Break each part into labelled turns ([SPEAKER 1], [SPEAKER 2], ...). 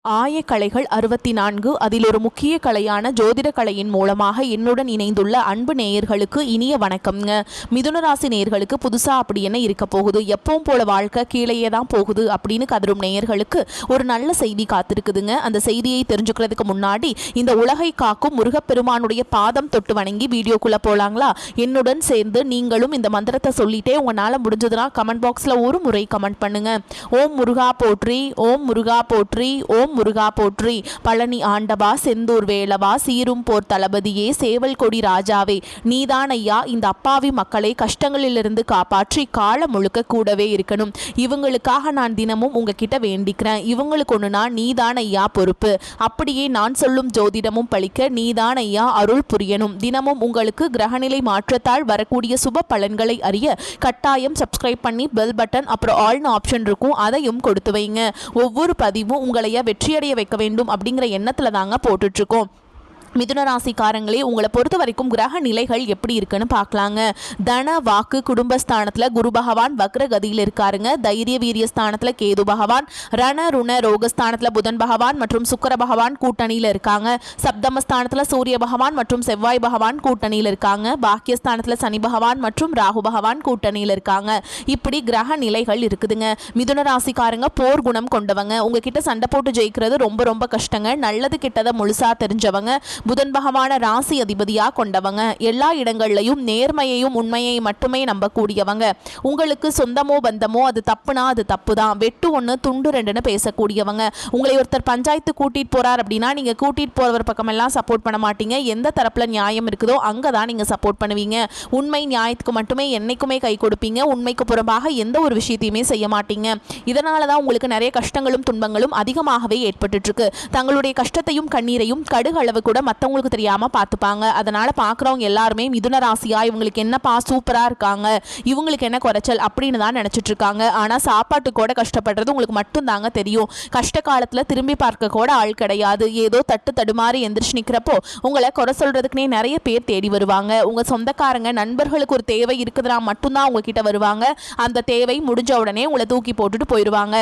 [SPEAKER 1] ஆயக்கலைகள் 64 அதில் ஒரு முக்கிய கலையான ஜோதிட கலையின் மூலமாக என்னுடன் இணைந்துள்ள அன்பு நேயர்களுக்கு இனிய வணக்கம்ங்க. மிதுன ராசி நேயர்களுக்கு புதுசா அப்படி என்ன இருக்க போகுது, எப்பவும் போல வாழ்க்கை கீழேயே தான் போகுது அப்படின்னு கதரும் நேயர்களுக்கு ஒரு நல்ல செய்தி காத்திருக்குதுங்க. அந்த செய்தியை தெரிஞ்சுக்கிறதுக்கு முன்னாடி இந்த உலகை காக்கும் முருகப்பெருமானுடைய பாதம் தொட்டு வணங்கி வீடியோக்குள்ள போலாங்களா? என்னுடன் சேர்ந்து நீங்களும் இந்த மந்திரத்தை சொல்லிட்டே உங்களால முடிஞ்சதுன்னா கமெண்ட் பாக்ஸ்ல ஒரு முறை கமெண்ட் பண்ணுங்க. ஓம் முருகா போற்றி, ஓம் முருகா போற்றி, ஓம் முருகா போற்றி. பழனி ஆண்டவா, செந்தூர் வேலவா, சீரும் போர் தளபதியே, சேவல் கொடி ராஜாவே, நீதான் ஐயா இந்த அப்பாவி மக்களை கஷ்டங்களிலிருந்து காப்பாற்றி கால முழுக்க கூடவே இருக்கணும். இவங்களுக்காக நான் தினமும் உங்ககிட்ட வேண்டிக்கிறேன். இவங்களுக்கு ஒண்ணுனா நீதான் ஐயா பொறுப்பு. அப்படியே நான் சொல்லும் ஜோதிடமும் பழிக்க நீதான் ஐயா அருள் புரியணும். தினமும் உங்களுக்கு கிரகநிலை மாற்றத்தால் வரக்கூடிய சுப பலன்களை அறிய கட்டாயம் சப்ஸ்கிரைப் பண்ணி பெல் பட்டன் அப்புறம் ஆல்னு ஆப்ஷன் இருக்கும், அதையும் கொடுத்து வைங்க. ஒவ்வொரு பதிவும் உங்களைய வெற்றியடைய வைக்க வேண்டும் அப்படிங்கிற எண்ணத்துல தாங்க போட்டுட்டு இருக்கோம். மிதுன ராசிக்காரங்களே, உங்களை பொறுத்த வரைக்கும் கிரக நிலைகள் எப்படி இருக்குன்னு பார்க்கலாங்க. தன வாக்கு குடும்பஸ்தானத்தில் குரு பகவான் வக்ரகதியில் இருக்காருங்க. தைரிய வீரிய ஸ்தானத்தில் கேது பகவான், ரண ருண ரோகஸ்தானத்தில் புதன் பகவான் மற்றும் சுக்கர பகவான் கூட்டணியில் இருக்காங்க. சப்தமஸ்தானத்தில் சூரிய பகவான் மற்றும் செவ்வாய் பகவான் கூட்டணியில் இருக்காங்க. பாக்கியஸ்தானத்தில் சனி பகவான் மற்றும் ராகு பகவான் கூட்டணியில் இருக்காங்க. இப்படி கிரக நிலைகள் இருக்குதுங்க. மிதுன ராசிக்காரங்க போர் குணம் கொண்டவங்க. உங்ககிட்ட சண்டை போட்டு ஜெயிக்கிறது ரொம்ப ரொம்ப கஷ்டங்க. நல்லது கெட்டதை முழுசா தெரிஞ்சவங்க. புதன் பகவான ராசி அதிபதியா கொண்டவங்க. எல்லா இடங்கள்லையும் நேர்மையையும் உண்மையை மட்டுமே நம்பக்கூடியவங்க. உங்களுக்கு சொந்தமோ பந்தமோ அது தப்புனா அது தப்பு தான், வெட்டு ஒன்று துண்டு ரெண்டுன்னு பேசக்கூடியவங்க. உங்களை ஒருத்தர் பஞ்சாயத்து கூட்டிட்டு போறார் அப்படின்னா நீங்க கூட்டிட்டு போறவர் பக்கமெல்லாம் சப்போர்ட் பண்ண மாட்டீங்க. எந்த தரப்புல நியாயம் இருக்குதோ அங்கதான் நீங்க சப்போர்ட் பண்ணுவீங்க. உண்மை நியாயத்துக்கு மட்டுமே என்னைக்குமே கை கொடுப்பீங்க. உண்மைக்கு புறம்பாக எந்த ஒரு விஷயத்தையுமே செய்ய மாட்டீங்க. இதனாலதான் உங்களுக்கு நிறைய கஷ்டங்களும் துன்பங்களும் அதிகமாகவே ஏற்பட்டு இருக்கு. தங்களுடைய கஷ்டத்தையும் கண்ணீரையும் கடுகளவு கூட மற்றவங்களுக்கு தெரியாம பார்த்துப்பாங்க. அதனால பார்க்குறவங்க எல்லாருமே மிதுன ராசியா இவங்களுக்கு என்னப்பா சூப்பரா இருக்காங்க, இவங்களுக்கு என்ன குறைச்சல் அப்படின்னு தான் நினைச்சிட்டு இருக்காங்க. ஆனா சாப்பாட்டு கூட கஷ்டப்படுறது உங்களுக்கு மட்டும் தாங்க தெரியும். கஷ்ட காலத்துல திரும்பி பார்க்க கூட ஆள் கிடையாது. ஏதோ தட்டு தடுமாறி எந்திரிச்சு நிக்கிறப்போ உங்களை குறை சொல்றதுக்குனே நிறைய பேர் தேடி வருவாங்க. உங்க சொந்தக்காரங்க நண்பர்களுக்கு ஒரு தேவை இருக்குதுன்னா மட்டும்தான் உங்ககிட்ட வருவாங்க. அந்த தேவை முடிஞ்ச உடனே உங்களை தூக்கி போட்டுட்டு போயிடுவாங்க.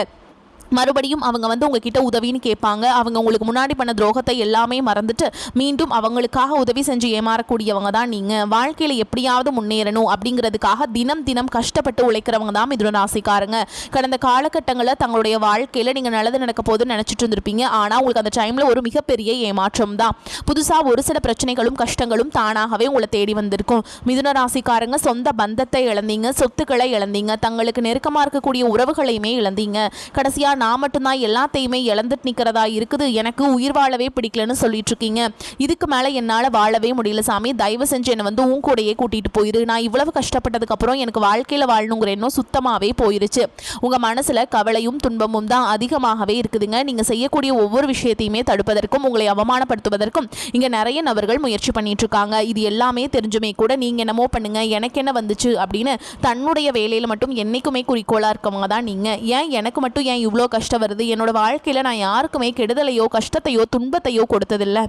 [SPEAKER 1] மறுபடியும் அவங்க உங்ககிட்ட உதவின்னு கேட்பாங்க. அவங்க உங்களுக்கு முன்னாடி பண்ண துரோகத்தை எல்லாமே மறந்துட்டு மீண்டும் அவங்களுக்காக உதவி செஞ்சு ஏமாறக்கூடியவங்க தான் நீங்க. வாழ்க்கையில எப்படியாவது முன்னேறணும் அப்படிங்கிறதுக்காக தினம் தினம் கஷ்டப்பட்டு உழைக்கிறவங்க தான் மிதுன ராசிக்காரங்க. கடந்த காலகட்டங்களில் தங்களுடைய வாழ்க்கையில நீங்க நல்லது நடக்க போதுன்னு நினைச்சிட்டு இருந்திருப்பீங்க. ஆனா உங்களுக்கு அந்த டைம்ல ஒரு மிகப்பெரிய ஏமாற்றம் தான். புதுசா ஒரு சில பிரச்சனைகளும் கஷ்டங்களும் தானாகவே உங்களை தேடி வந்திருக்கும். மிதுன ராசிக்காரங்க சொந்த பந்தத்தை இழந்தீங்க, சொத்துக்களை இழந்தீங்க, தங்களுக்கு நெருக்கமா இருக்கக்கூடிய உறவுகளையுமே இழந்தீங்க. கடைசியா நான் மட்டும்தான் எல்லாத்தையுமே இழந்துட்டு நிற்கிறதா இருக்குது, எனக்கு உயிர் வாழவே பிடிக்கலன்னு சொல்லிட்டு இருக்கீங்க. இதுக்கு மேலே என்னால் வாழவே முடியல சாமி, தயவு செஞ்சு என்னை உன் கூடையே கூட்டிகிட்டு போயிரு. நான் இவ்வளவு கஷ்டப்பட்டதுக்கு அப்புறம் எனக்கு வாழ்க்கையில் வாழணுங்கிற எண்ணம் சுத்தமாகவே போயிருச்சு. உங்கள் மனசில் கவலையும் துன்பமும் தான் அதிகமாகவே இருக்குதுங்க. நீங்கள் செய்யக்கூடிய ஒவ்வொரு விஷயத்தையுமே தடுப்பதற்கும் உங்களை அவமானப்படுத்துவதற்கும் இங்கே நிறைய நபர்கள் முயற்சி பண்ணிட்டு இருக்காங்க. இது எல்லாமே தெரிஞ்சுமே கூட நீங்கள் என்னமோ பண்ணுங்க, எனக்கு என்ன வந்துச்சு அப்படின்னு தன்னுடைய வேலையில் மட்டும் என்னைக்குமே குறிக்கோளாக இருக்கவங்க தான் நீங்கள். ஏன் எனக்கு மட்டும் ஏன் இவ்வளோ கஷ்டம் வருது, என்னோட வாழ்க்கையில நான் யாருக்குமே கெடுதலையோ கஷ்டத்தையோ துன்பத்தையோ கொடுத்ததில்லை,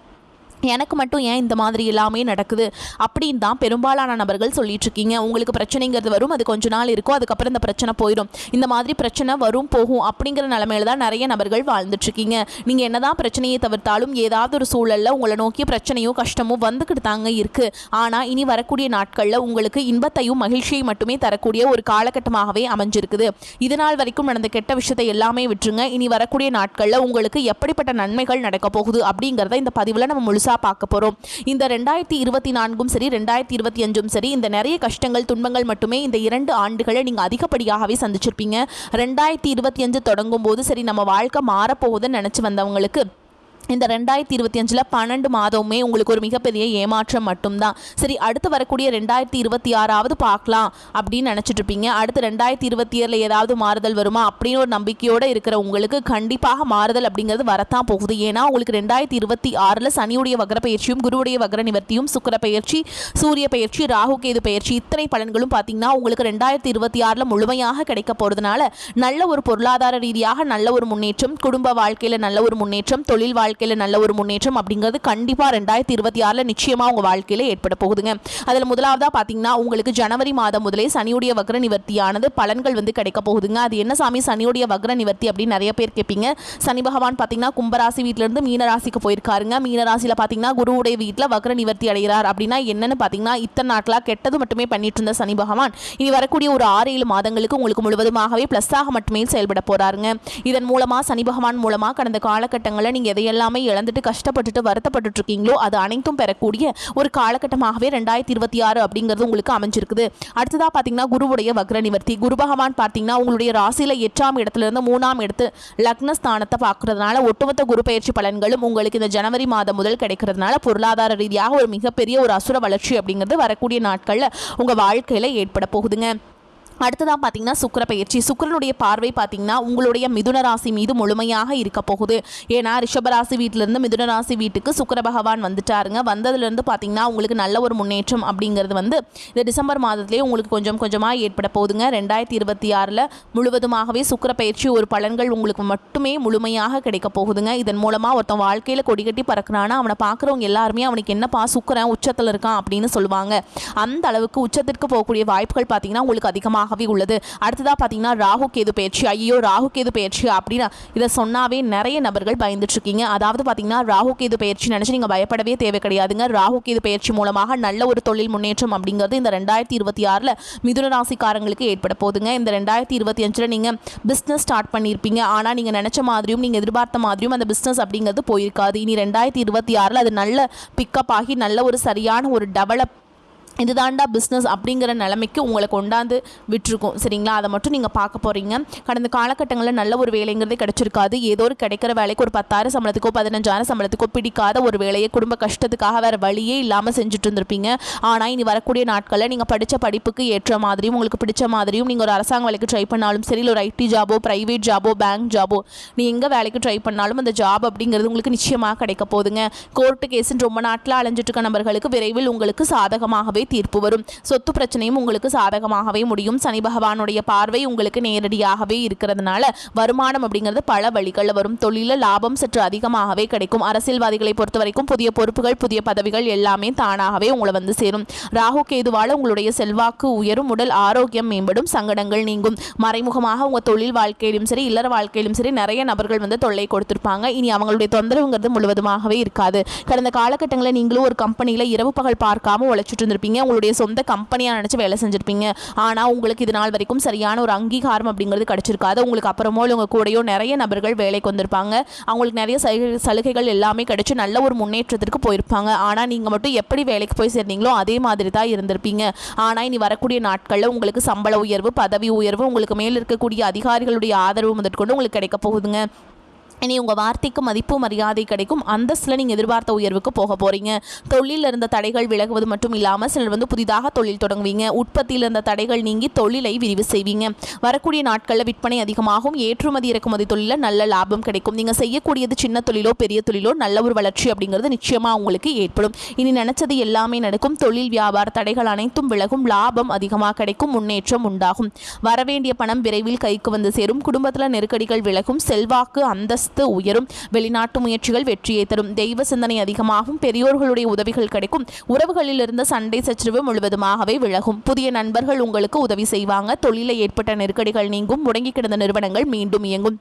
[SPEAKER 1] எனக்கு மட்டும் ஏன் இந்த மாதிரி எல்லாமே நடக்குது அப்படின்னு தான் பெரும்பாலான நபர்கள் சொல்லிட்டு இருக்கீங்க. உங்களுக்கு பிரச்சனைங்கிறது வரும், அது கொஞ்ச நாள் இருக்கும், அதுக்கப்புறம் இந்த பிரச்சனை போயிடும். இந்த மாதிரி பிரச்சனை வரும் போகும் அப்படிங்கிற நிலைமையில தான் நிறைய நபர்கள் வாழ்ந்துட்டு இருக்கீங்க. நீங்க என்னதான் பிரச்சனையை தவிர்த்தாலும் ஏதாவது ஒரு சூழல்ல உங்களை நோக்கி பிரச்சனையோ கஷ்டமோ வந்துக்கிட்டு தாங்க இருக்கு. ஆனா இனி வரக்கூடிய நாட்கள்ல உங்களுக்கு இன்பத்தையும் மகிழ்ச்சியை மட்டுமே தரக்கூடிய ஒரு காலகட்டமாகவே அமைஞ்சிருக்குது. இதனால் வரைக்கும் நடந்த கெட்ட விஷயத்தை எல்லாமே விட்டுருங்க. இனி வரக்கூடிய நாட்கள்ல உங்களுக்கு எப்படிப்பட்ட நன்மைகள் நடக்க போகுது அப்படிங்கிறத இந்த பதிவுல நம்ம முழுசா பார்க்க போறோம். இந்த 2024ம் சரி 2025ம் சரி இந்த நிறைய கஷ்டங்கள் துன்பங்கள் மட்டுமே இந்த 2 ஆண்டுகளை நீங்க அதிகப்படியாகவே சந்திச்சிருப்பீங்க. 2025 தொடங்கும் போது சரி நம்ம வாழ்க்கை மாறப்போகுதுன்னு நினைச்சு வந்தவங்களுக்கு இந்த 2025 12 மாதமுமே உங்களுக்கு ஒரு மிகப்பெரிய ஏமாற்றம் மட்டும்தான். சரி, அடுத்து வரக்கூடிய 2026 பார்க்கலாம் அப்படின்னு நினச்சிட்டு இருப்பீங்க. அடுத்து 2027 ஏதாவது மாறுதல் வருமா அப்படின்னு ஒரு நம்பிக்கையோடு இருக்கிற உங்களுக்கு கண்டிப்பாக மாறுதல் அப்படிங்கிறது வரத்தான் போகுது. ஏன்னா உங்களுக்கு 2026 சனியுடைய வக்ர பயிற்சியும் குருவுடைய வக்ர நிவர்த்தியும் சுக்கிர பயிற்சி சூரிய பயிற்சி ராகு கேது பயிற்சி இத்தனை பலன்களும் பார்த்தீங்கன்னா உங்களுக்கு 2026 முழுமையாக கிடைக்க போகிறதுனால நல்ல ஒரு பொருளாதார ரீதியாக நல்ல ஒரு முன்னேற்றம், குடும்ப வாழ்க்கையில் நல்ல ஒரு முன்னேற்றம், தொழில் வாழ்க்கை வாழ்க்கையில் நல்ல ஒரு முன்னேற்றம் அப்படிங்கிறது கண்டிப்பாக 2026 நிச்சயமாக உங்கள் வாழ்க்கையில் ஏற்பட போகுதுங்க. அதில் முதலாவதாக பார்த்தீங்கன்னா உங்களுக்கு ஜனவரி மாதம் முதலே சனியுடைய வக்ர நிவர்த்தியானது பலன்கள் வந்து கிடைக்க போகுதுங்க. அது என்ன சாமி சனியுடைய வக்ர நிவர்த்தி அப்படின்னு நிறைய பேர் கேட்பீங்க. சனி பகவான் பார்த்தீங்கன்னா கும்பராசி வீட்டிலிருந்து மீனராசிக்கு போயிருக்காருங்க. மீனராசியில் பார்த்தீங்கன்னா குருவுடைய வீட்டில் வக்ர நிவர்த்தி அடைகிறார். அப்படின்னா என்னன்னு பார்த்தீங்கன்னா இத்தனை நாட்களாக கெட்டது மட்டுமே பண்ணிட்டு இருந்த சனி பகவான் இனி வரக்கூடிய ஒரு 6-7 மாதங்களுக்கு உங்களுக்கு முழுவதுமாகவே ப்ளஸ்ஸாக மட்டுமே செயல்பட போறாருங்க. இதன் மூலமாக சனி பகவான் மூலமாக கடந்த காலகட்டங்களில் நீங்கள் எதையெல்லாமே இழந்துட்டு கஷ்டப்பட்டுட்டு வருத்தப்பட்டு இருக்கீங்களோ அது அனைத்தும் பெறக்கூடிய ஒரு காலகட்டமாகவே 2026 அப்படிங்கிறது உங்களுக்கு அமைஞ்சிருக்குது. அடுத்ததாக பார்த்தீங்கன்னா குருவுடைய வக்ர நிவர்த்தி. குரு பகவான் பார்த்தீங்கன்னா உங்களுடைய ராசியில் 8ஆம் இடத்துல இருந்து 3ஆம் இடத்து லக்னஸ்தானத்தை பார்க்கறதுனால ஒட்டுமொத்த குரு பயிற்சி பலன்களும் உங்களுக்கு இந்த ஜனவரி மாதம் முதல் கிடைக்கிறதுனால பொருளாதார ரீதியாக ஒரு மிகப்பெரிய ஒரு அசுர வளர்ச்சி அப்படிங்கிறது வரக்கூடிய நாட்களில் உங்கள் வாழ்க்கையில் ஏற்பட போகுதுங்க. அடுத்ததாக பார்த்தீங்கன்னா சுக்கிர பயிற்சி. சுக்கிரனுடைய பார்வை பார்த்தீங்கன்னா உங்களுடைய மிதுன ராசி மீது முழுமையாக இருக்க போகுது. ஏன்னா ரிஷபராசி வீட்டிலேருந்து மிதுன ராசி வீட்டுக்கு சுக்கிர பகவான் வந்துட்டாருங்க. வந்ததுலேருந்து பார்த்தீங்கன்னா உங்களுக்கு நல்ல ஒரு முன்னேற்றம் அப்படிங்கிறது வந்து இந்த டிசம்பர் மாதத்துலேயே உங்களுக்கு கொஞ்சம் கொஞ்சமாக ஏற்பட போகுதுங்க. 2026 முழுவதுமாகவே சுக்கிர பயிற்சி ஒரு பலன்கள் உங்களுக்கு மட்டுமே முழுமையாக கிடைக்க போகுதுங்க. இதன் மூலமாக ஒருத்தன் வாழ்க்கையில் கொடிகட்டி பறக்கிறானா அவனை பார்க்குறவங்க எல்லாருமே அவனுக்கு என்னப்பா சுக்கிரன் உச்சத்தில் இருக்கான் அப்படின்னு சொல்லுவாங்க. அந்த அளவுக்கு உச்சத்திற்கு போகக்கூடிய வாய்ப்புகள் பார்த்தீங்கன்னா உங்களுக்கு அதிகமாக உள்ளது. அடுத்ததா பாத்தீங்கன்னா ராகு கேது பயிற்சி. ஐயோ ராகு கேது பயிற்சி அப்படின்னா இதை சொன்னாவே நிறைய நபர்கள் பயந்துட்டு இருக்கீங்க. அதாவது பாத்தீங்கன்னா ராகு கேது பயிற்சி நினைச்சு நீங்க பயப்படவே தேவை கிடையாதுங்க. ராகு கேது பயிற்சி மூலமாக நல்ல ஒரு தொழில் முன்னேற்றம் அப்படிங்கிறது இந்த 2026 மிதுன ராசிக்காரங்களுக்கு ஏற்பட போகுதுங்க. இந்த 2025 நீங்க பிசினஸ் ஸ்டார்ட் பண்ணியிருப்பீங்க. ஆனா நீங்க நினைச்ச மாதிரியும் நீங்க எதிர்பார்த்த மாதிரியும் அந்த பிசினஸ் அப்படிங்கிறது போயிருக்காது. இனி 2026 அது நல்ல பிக்கப் ஆகி நல்ல ஒரு சரியான ஒரு டெவலப் இதுதாண்டா பிஸ்னஸ் அப்படிங்கிற நிலைமைக்கு உங்களை கொண்டாந்து விட்டுருக்கும். சரிங்களா? அதை மட்டும் நீங்கள் பார்க்க போகிறீங்க. கடந்த காலகட்டங்களில் நல்ல ஒரு வேலைங்கிறதே கிடைச்சிருக்காது. ஏதோ ஒரு கிடைக்கிற வேலைக்கு ஒரு 10,000 சம்பளத்துக்கோ 15,000 சம்பளத்துக்கோ பிடிக்காத ஒரு வேலையை குடும்ப கஷ்டத்துக்காக வேறு வழியே இல்லாமல் செஞ்சுட்டு இருந்திருப்பீங்க. ஆனால் இனி வரக்கூடிய நாட்களில் நீங்கள் படித்த படிப்புக்கு ஏற்ற மாதிரியும் உங்களுக்கு பிடிச்ச மாதிரியும் நீங்கள் ஒரு அரசாங்க வேலைக்கு ட்ரை பண்ணாலும் சரி, இல்லை ஒரு ஐடி ஜாபோ ப்ரைவேட் ஜாபோ பேங்க் ஜாபோ நீ எங்கே வேலைக்கு ட்ரை பண்ணாலும் அந்த ஜாப் அப்படிங்கிறது உங்களுக்கு நிச்சயமாக கிடைக்க போகுதுங்க. கோர்ட்டு கேஸுன்னு ரொம்ப நாட்டில் அலைஞ்சிட்டு இருக்க நபர்களுக்கு விரைவில் உங்களுக்கு சாதகமாகவே தீர்ப்பு வரும். சொத்து பிரச்சனையும் உங்களுக்கு சாதகமாகவே முடியும். சனி பகவானுடைய பார்வை உங்களுக்கு நேரடியாகவே இருக்கிறதுனால வருமானம் அப்படிங்கிறது பல வழிகளில் வரும். தொழில லாபம் சற்று அதிகமாகவே கிடைக்கும். அரசியல்வாதிகளை பொறுத்த வரைக்கும் புதிய பொறுப்புகள் புதிய பதவிகள் எல்லாமே தானாகவே உங்களை வந்து சேரும். ராகு கேதுவால உங்களுடைய செல்வாக்கு உயரும். உடல் ஆரோக்கியம் மேம்படும். சங்கடங்கள் நீங்கும். மறைமுகமாக உங்க தொழில் வாழ்க்கையிலும் சரி இல்லற வாழ்க்கையிலும் சரி நிறைய நபர்கள் வந்து தொல்லை கொடுத்திருப்பாங்க. இனி அவங்களுடைய தொந்தரவுங்கிறது முழுவதுமாகவே இருக்காது. கடந்த காலகட்டங்களில் நீங்களும் ஒரு கம்பெனியில் இரவு பகல் பார்க்காம உழைச்சிட்டு இருந்திருப்பீங்க. உங்களுடைய சொந்த கம்பெனியாக நினச்சி வேலை செஞ்சுருப்பீங்க. ஆனால் உங்களுக்கு இது நாள் வரைக்கும் சரியான ஒரு அங்கீகாரம் அப்படிங்கிறது கிடைச்சிருக்காது. உங்களுக்கு அப்புறமோ உங்கள் கூடயோ நிறைய நபர்கள் வேலைக்கு வந்திருப்பாங்க. அவங்களுக்கு நிறைய சலுகைகள் எல்லாமே கிடைச்சி நல்ல ஒரு முன்னேற்றத்திற்கு போயிருப்பாங்க. ஆனால் நீங்கள் மட்டும் எப்படி வேலைக்கு போய் சேர்ந்தீங்களோ அதே மாதிரி தான் இருந்திருப்பீங்க. ஆனால் இனி வரக்கூடிய நாட்களில் உங்களுக்கு சம்பள உயர்வு பதவி உயர்வு உங்களுக்கு மேல் இருக்கக்கூடிய அதிகாரிகளுடைய ஆதரவு முதற்கொண்டு உங்களுக்கு கிடைக்க போகுதுங்க. இனி உங்கள் வார்த்தைக்கு மதிப்பு மரியாதை கிடைக்கும். அந்தஸ்தில் நீங்கள் எதிர்பார்த்த உயர்வுக்கு போக போகிறீங்க. தொழிலில் இருந்த தடைகள் விலகுவது மட்டும் இல்லாமல் சிலர் வந்து புதிதாக தொழில் தொடங்குவீங்க. உற்பத்தியில் இருந்த தடைகள் நீங்கி தொழிலை விரிவு செய்வீங்க. வரக்கூடிய நாட்களில் விற்பனை அதிகமாகும். ஏற்றுமதி இறக்குமதி தொழிலில் நல்ல லாபம் கிடைக்கும். நீங்கள் செய்யக்கூடியது சின்ன தொழிலோ பெரிய தொழிலோ நல்ல ஒரு வளர்ச்சி அப்படிங்கிறது நிச்சயமாக உங்களுக்கு ஏற்படும். இனி நினைச்சது எல்லாமே நடக்கும். தொழில் வியாபார தடைகள் அனைத்தும் விலகும். லாபம் அதிகமாக கிடைக்கும். முன்னேற்றம் உண்டாகும். வரவேண்டிய பணம் விரைவில் கைக்கு வந்து சேரும். குடும்பத்தில் நெருக்கடிகள் விலகும். செல்வாக்கு அந்தஸ்து உயரும். வெளிநாட்டு முயற்சிகள் வெற்றியை தரும். தெய்வ சிந்தனை அதிகமாகும். பெரியோர்களுடைய உதவிகள் கிடைக்கும். உறவுகளில் இருந்த சண்டை சச்சரவு முழுவதுமாகவே விலகும். புதிய நண்பர்கள் உங்களுக்கு உதவி செய்வாங்க. தொழிலில் ஏற்பட்ட நெருக்கடிகள் நீங்கும். முடங்கி கிடந்த நிறுவனங்கள் மீண்டும் இயங்கும்.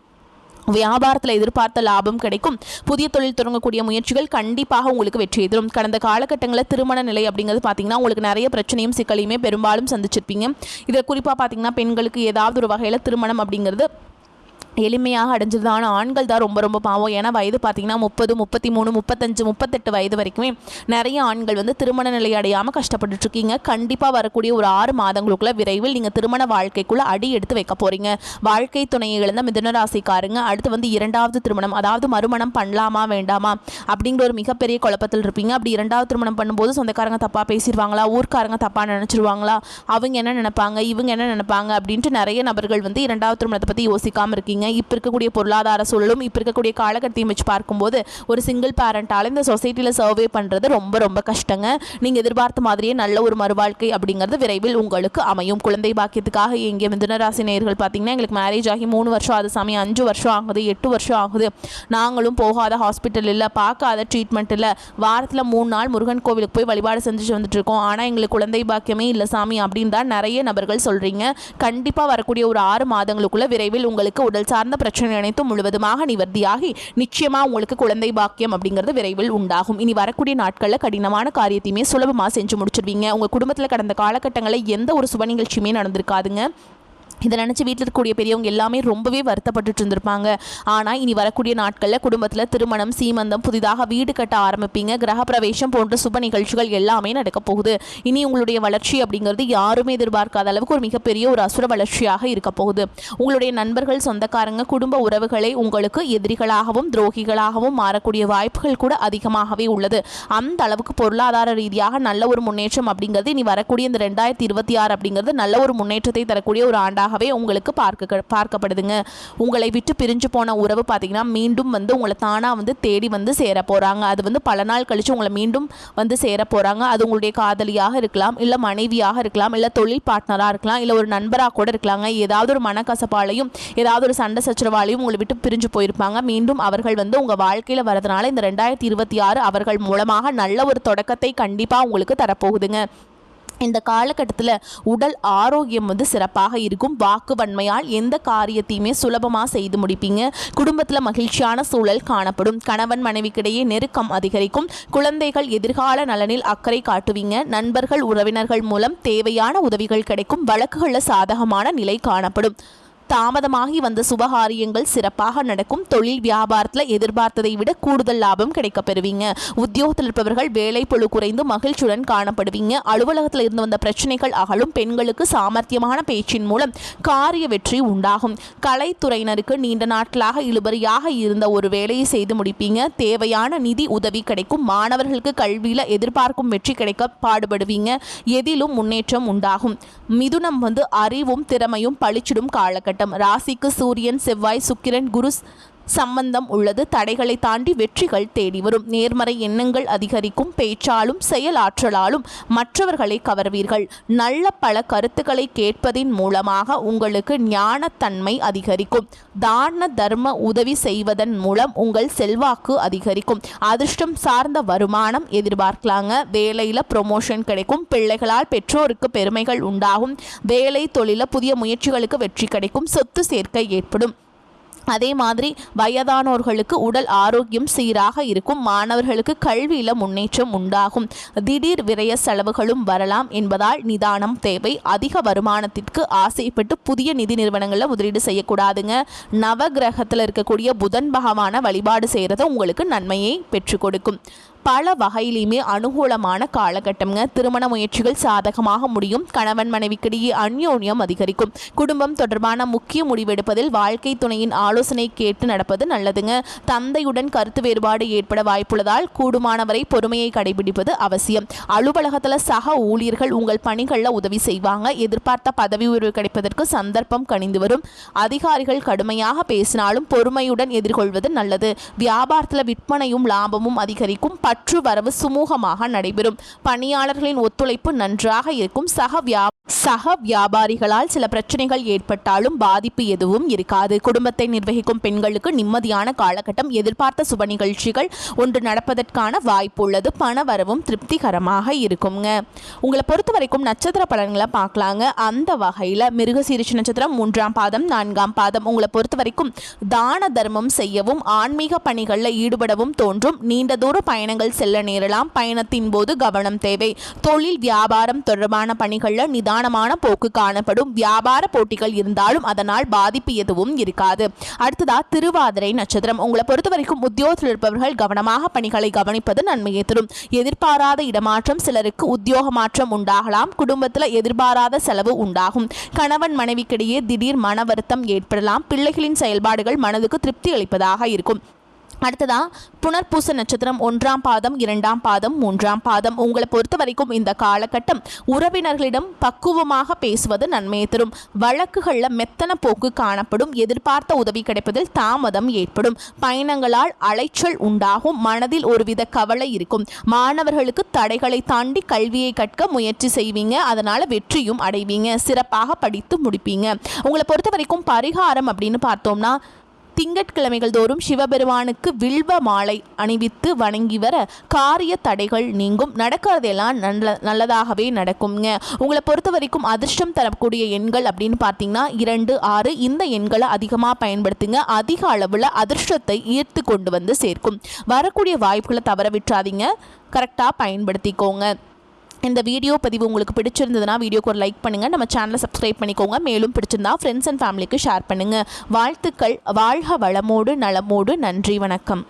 [SPEAKER 1] வியாபாரத்தில் எதிர்பார்த்த லாபம் கிடைக்கும். புதிய தொழில் தொடங்கக்கூடிய முயற்சிகள் கண்டிப்பாக உங்களுக்கு வெற்றி தரும். கடந்த காலகட்டங்களில் திருமண நிலை அப்படிங்கிறது பார்த்தீங்கன்னா உங்களுக்கு நிறைய பிரச்சனையும் சிக்கலையுமே பெரும்பாலும் சந்திச்சிருப்பீங்க. இதில் குறிப்பாக பார்த்தீங்கன்னா பெண்களுக்கு ஏதாவது ஒரு வகையில் திருமணம் அப்படிங்கிறது எளிமையாக அடைஞ்சது. ஆனால் ஆண்கள் தான் ரொம்ப ரொம்ப பாவம். ஏன்னா வயது பார்த்தீங்கன்னா 30 33 35 38 வயது வரைக்குமே நிறைய ஆண்கள் வந்து திருமண நிலை அடையாமல் கஷ்டப்பட்டுருக்கீங்க. கண்டிப்பாக வரக்கூடிய ஒரு 6 மாதங்களுக்குள்ள விரைவில் நீங்கள் திருமண வாழ்க்கைக்குள்ளே அடி எடுத்து வைக்க போகிறீங்க. வாழ்க்கை துணையை இழந்த மிதுன ராசிக்காரங்க அடுத்து வந்து 2வது திருமணம் அதாவது மறுமணம் பண்ணலாமா வேண்டாமா அப்படிங்கிற ஒரு மிகப்பெரிய குழப்பத்தில் இருப்பீங்க. அப்படி 2வது திருமணம் பண்ணும்போது சொந்தக்காரங்க தப்பாக பேசிடுவாங்களா, ஊர்க்காரங்க தப்பாக நினச்சிருவாங்களா, அவங்க என்ன நினைப்பாங்க இவங்க என்ன நினைப்பாங்க அப்படின்ட்டு நிறைய நபர்கள் வந்து 2வது திருமணத்தை பற்றி யோசிக்காமல் இருக்கீங்க. இப்போ இருக்கக்கூடிய பொருளாதார சூழலும் இப்போ இருக்கக்கூடிய காலகட்டத்தையும் வச்சு பார்க்கும்போது ஒரு சிங்கிள் பேரண்டால் இந்த சொசைட்டியில் சர்வே பண்ணுறது ரொம்ப ரொம்ப கஷ்டங்க. நீங்கள் எதிர்பார்த்த மாதிரியே நல்ல ஒரு மறுவாழ்க்கை அப்படிங்கிறது விரைவில் உங்களுக்கு அமையும். குழந்தை பாக்கியத்துக்காக எங்கே மிதுனராசி நேயர்கள் பார்த்தீங்கன்னா எங்களுக்கு மேரேஜ் ஆகி 3 வருஷம் அது சாமி 5 வருஷம் ஆகுது 8 வருஷம் ஆகுது, நாங்களும் போகாத ஹாஸ்பிட்டல் இல்லை, பார்க்காத ட்ரீட்மெண்ட் இல்லை, வாரத்தில் 3 நாள் முருகன் கோவிலுக்கு போய் வழிபாடு செஞ்சுட்டு வந்துட்டு இருக்கோம், ஆனால் எங்களுக்கு குழந்தை பாக்கியமே இல்லை சாமி அப்படின்னு தான் நிறைய நபர்கள் சொல்கிறீங்க. கண்டிப்பாக வரக்கூடிய ஒரு 6 மாதங்களுக்குள்ள விரைவில் உங்களுக்கு உடல் சார்ந்த பிரச்சனை அனைத்தும் முழுவதுமாக நிவர்த்தியாகி நிச்சயமாக உங்களுக்கு குழந்தை பாக்கியம் அப்படிங்கிறது விரைவில் உண்டாகும். இனி வரக்கூடிய நாட்களில் கடினமான காரியத்தையுமே சுலபமாக செஞ்சு முடிச்சிருவீங்க. உங்கள் குடும்பத்தில் கடந்த காலகட்டங்களில் எந்த ஒரு சுப நிகழ்ச்சியுமே நடந்திருக்காதுங்க. இதை நினச்சி வீட்டில் இருக்கக்கூடிய பெரியவங்க எல்லாமே ரொம்பவே வருத்தப்பட்டு இருந்திருப்பாங்க. ஆனால் இனி வரக்கூடிய நாட்களில் குடும்பத்தில் திருமணம், சீமந்தம், புதிதாக வீடு கட்ட ஆரம்பிப்பீங்க, கிரகப்பிரவேசம் போன்ற சுப நிகழ்ச்சிகள் எல்லாமே நடக்க போகுது. இனி உங்களுடைய வளர்ச்சி அப்படிங்கிறது யாருமே எதிர்பார்க்காத அளவுக்கு ஒரு மிகப்பெரிய ஒரு அசுர வளர்ச்சியாக இருக்க போகுது. உங்களுடைய நண்பர்கள், சொந்தக்காரங்க, குடும்ப உறவுகளை உங்களுக்கு எதிரிகளாகவும் துரோகிகளாகவும் மாறக்கூடிய வாய்ப்புகள் கூட அதிகமாகவே உள்ளது. அந்த அளவுக்கு பொருளாதார ரீதியாக நல்ல ஒரு முன்னேற்றம் அப்படிங்கிறது இனி வரக்கூடிய இந்த 2026 அப்படிங்கிறது நல்ல ஒரு முன்னேற்றத்தை தரக்கூடிய ஒரு ஆண்டாக உங்களுக்கு பார்க்கப்படுதுங்க. உங்களை விட்டு பிரிஞ்சு போன உறவு பார்த்தீங்கன்னா மீண்டும் உங்களை தானா தேடி சேர போறாங்க. அது பல நாள் கழிச்சு உங்களை மீண்டும் சேர போறாங்க. அது உங்களுடைய காதலியாக இருக்கலாம், இல்ல மனைவியாக இருக்கலாம், இல்ல தொழில் பார்ட்னராக இருக்கலாம், இல்ல ஒரு நண்பராக கூட இருக்கலாங்க. ஏதாவது ஒரு மனக்கசப்பாலையும் ஏதாவது ஒரு சண்டை சச்சரவாலையும் உங்களை விட்டு பிரிஞ்சு போயிருப்பாங்க. மீண்டும் அவர்கள் உங்க வாழ்க்கையில வரதுனால இந்த 2026 அவர்கள் மூலமாக நல்ல ஒரு தொடக்கத்தை கண்டிப்பா உங்களுக்கு தரப்போகுதுங்க. இந்த காலகட்டத்தில் உடல் ஆரோக்கியம் சிறப்பாக இருக்கும். வாக்கு வன்மையால் எந்த காரியத்தையுமே சுலபமாக செய்து முடிப்பீங்க. குடும்பத்தில் மகிழ்ச்சியான சூழல் காணப்படும். கணவன் மனைவிக்கிடையே நெருக்கம் அதிகரிக்கும். குழந்தைகள் எதிர்கால நலனில் அக்கறை காட்டுவீங்க. நண்பர்கள் உறவினர்கள் மூலம் தேவையான உதவிகள் கிடைக்கும். வழக்குகளில் சாதகமான நிலை காணப்படும். தாமதமாகி வந்த சுபகாரியங்கள் சிறப்பாக நடக்கும். தொழில் வியாபாரத்தில் எதிர்பார்த்ததை விட கூடுதல் லாபம் கிடைக்க பெறுவீங்க. உத்தியோகத்தில் இருப்பவர்கள் வேலை பளு குறைந்து மகிழ்ச்சியுடன் காணப்படுவீங்க. அலுவலகத்தில் இருந்து வந்த பிரச்சனைகள் அகலும். பெண்களுக்கு சாமர்த்தியமான பேச்சின் மூலம் காரிய வெற்றி உண்டாகும். கலைத்துறையினருக்கு நீண்ட நாட்களாக இழுபறியாக இருந்த ஒரு வேலையை செய்து முடிப்பீங்க. தேவையான நிதி உதவி கிடைக்கும். மாணவர்களுக்கு கல்வியில் எதிர்பார்க்கும் வெற்றி கிடைக்க பாடுபடுவீங்க. எதிலும் முன்னேற்றம் உண்டாகும். மிதுனம் அறிவும் திறமையும் பளிச்சிடும் காலகட்டம். ராசிக்கு சூரியன், செவ்வாய், சுக்கிரன், குரு சம்பந்தம் உள்ளது. தடைகளை தாண்டி வெற்றிகள் தேடி வரும். நேர்மறை எண்ணங்கள் அதிகரிக்கும். பேச்சாலும் செயலாற்றலாலும் மற்றவர்களை கவர்வீர்கள். நல்ல பல கருத்துக்களை கேட்பதின் மூலமாக உங்களுக்கு ஞானத்தன்மை அதிகரிக்கும். தான தர்ம உதவி செய்வதன் மூலம் உங்கள் செல்வாக்கு அதிகரிக்கும். அதிர்ஷ்டம் சார்ந்த வருமானம் எதிர்பார்க்கலாங்க. வேலையில ப்ரொமோஷன் கிடைக்கும். பிள்ளைகளால் பெற்றோருக்கு பெருமைகள் உண்டாகும். வேலை தொழில புதிய முயற்சிகளுக்கு வெற்றி கிடைக்கும். சொத்து சேர்க்கை ஏற்படும். அதே மாதிரி வயதானோர்களுக்கு உடல் ஆரோக்கியம் சீராக இருக்கும். மாணவர்களுக்கு கல்வியில் முன்னேற்றம் உண்டாகும். திடீர் விரய செலவுகளும் வரலாம் என்பதால் நிதானம் தேவை. அதிக வருமானத்திற்கு ஆசைப்பட்டு புதிய நிதி நிறுவனங்களில் முதலீடு செய்யக்கூடாதுங்க. நவகிரகத்தில் இருக்கக்கூடிய புதன் பகவான வழிபாடு செய்கிறது உங்களுக்கு நன்மையை பெற்றுக் கொடுக்கும். பல வகையிலுமே அனுகூலமான காலகட்டம்ங்க. திருமண முயற்சிகள் சாதகமாக முடியும். கணவன் மனைவிக்கிடையே அந்யோன்யம் அதிகரிக்கும். குடும்பம் தொடர்பான முக்கிய முடிவெடுப்பதில் வாழ்க்கை துணையின் ஆலோசனை கேட்டு நடப்பது நல்லதுங்க. தந்தையுடன் கருத்து வேறுபாடு ஏற்பட வாய்ப்புள்ளதால் கூடுமானவரை பொறுமையை கடைபிடிப்பது அவசியம். அலுவலகத்தில் சக ஊழியர்கள் உங்கள் பணிகளில் உதவி செய்வாங்க. எதிர்பார்த்த பதவி உயர்வு கிடைப்பதற்கு சந்தர்ப்பம் கனிந்து வரும். அதிகாரிகள் கடுமையாக பேசினாலும் பொறுமையுடன் எதிர்கொள்வது நல்லது. வியாபாரத்தில் விற்பனையும் லாபமும் அதிகரிக்கும். பற்று வரவு சுமூகமாக நடைபெறும். பணியாளர்களின் ஒத்துழைப்பு நன்றாக இருக்கும். சக வியாபாரிகளால் சில பிரச்சனைகள் ஏற்பட்டாலும் பாதிப்பு எதுவும் இருக்காது. குடும்பத்தை நிர்வகிக்கும் பெண்களுக்கு நிம்மதியான காலகட்டம். எதிர்பார்த்த சுப நிகழ்ச்சிகள் ஒன்று நடப்பதற்கான வாய்ப்பு உள்ளது. பண வரவும் திருப்திகரமாக இருக்குங்க. உங்களை பொறுத்த வரைக்கும் நட்சத்திர பலன்களை பார்க்கலாங்க. அந்த வகையில் மிருகசீரிஷ நட்சத்திரம் 3ஆம் பாதம் 4ஆம் பாதம் உங்களை பொறுத்த வரைக்கும் தான தர்மம் செய்யவும் ஆன்மீக பணிகளில் ஈடுபடவும் தோன்றும். நீண்ட தூர பயணங்கள் செல்ல நேரலாம். பயணத்தின் போது கவனம் தேவை. தொழில் வியாபாரம் தொடர்பான பணிகளில் நிதானமான போக்கு காணப்படும். வியாபார போட்டிகள் இருந்தாலும் அதனால் பாதிப்பு எதுவும் இருக்காது. அடுத்ததா திருவாதிரை நட்சத்திரம் உங்களை பொறுத்த வரைக்கும் உத்தியோகத்தில் இருப்பவர்கள் கவனமாக பணிகளை கவனிப்பது நன்மையை தரும். எதிர்பாராத இடமாற்றம், சிலருக்கு உத்தியோக மாற்றம் உண்டாகலாம். குடும்பத்தில் எதிர்பாராத செலவு உண்டாகும். கணவன் மனைவிக்கிடையே திடீர் மன வருத்தம் ஏற்படலாம். பிள்ளைகளின் செயல்பாடுகள் மனதுக்கு திருப்தி அளிப்பதாக இருக்கும். அடுத்ததா புனர்பூச நட்சத்திரம் 1ஆம் பாதம் 2ஆம் பாதம் 3ஆம் பாதம். உங்களை பொறுத்த வரைக்கும் இந்த காலகட்டம் உறவினர்களிடம் பக்குவமாக பேசுவது நன்மையை தரும். வழக்குகளில் மெத்தன போக்கு காணப்படும். எதிர்பார்த்த உதவி கிடைப்பதில் தாமதம் ஏற்படும். பயணங்களால் அலைச்சல் உண்டாகும். மனதில் ஒருவித கவலை இருக்கும். மாணவர்களுக்கு தடைகளை தாண்டி கல்வியை கற்க முயற்சி செய்வீங்க. அதனால் வெற்றியும் அடைவீங்க. சிறப்பாக படித்து முடிப்பீங்க. உங்களை பொறுத்த வரைக்கும் பரிகாரம் அப்படின்னு பார்த்தோம்னா திங்கட்கிழமைகள் தோறும் சிவபெருமானுக்கு வில்வ மாலை அணிவித்து வணங்கி வர காரிய தடைகள் நீங்கும். நடக்கிறதெல்லாம் நல்லதாகவே நடக்குங்க. உங்களை பொறுத்த வரைக்கும் அதிர்ஷ்டம் தரக்கூடிய எண்கள் அப்படின்னு பார்த்தீங்கன்னா 2, 6 இந்த எண்களை அதிகமாக பயன்படுத்துங்க. அதிக அளவில் அதிர்ஷ்டத்தை ஈர்த்து கொண்டு வந்து சேர்க்கும். வரக்கூடிய வாய்ப்புகளை தவற விட்டுறாதீங்க. கரெக்டாக பயன்படுத்திக்கோங்க. இந்த வீடியோ பதிவு உங்களுக்கு பிடிச்சிருந்ததுன்னா வீடியோக்கு ஒரு லைக் பண்ணுங்கள். நம்ம சேனலை சப்ஸ்கிரைப் பண்ணிக்கோங்க. மேலும் பிடிச்சிருந்தா ஃப்ரெண்ட்ஸ் அண்ட் ஃபேமிலிக்கு ஷேர் பண்ணுங்கள். வாழ்த்துக்கள். வாழ்க வளமோடு நலமோடு. நன்றி. வணக்கம்.